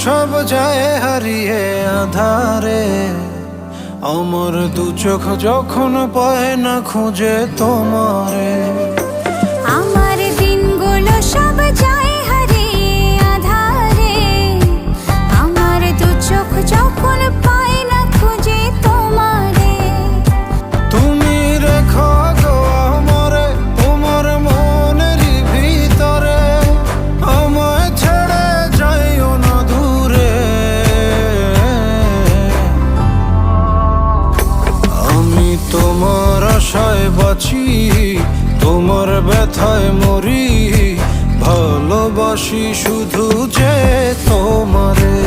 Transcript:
সব যায় হারিয়ে আধারে, আমার দু চোখ যখন পায় না খুঁজে তোমারে। আমার দিনগুলো সব যায় হারিয়ে আঁধারে, আমার দু চোখ যখন পায় না খুঁজে তোমারে। তুমি রেখো গো আমারে তোমার মনেরই ভিতরে, আমায় ছেড়ে যাইও না দূরে। আমি তোমার আশায় বাঁচি, তোমার ব্যথায় মরি, ভালোবাসি শুধু যে তোমারে।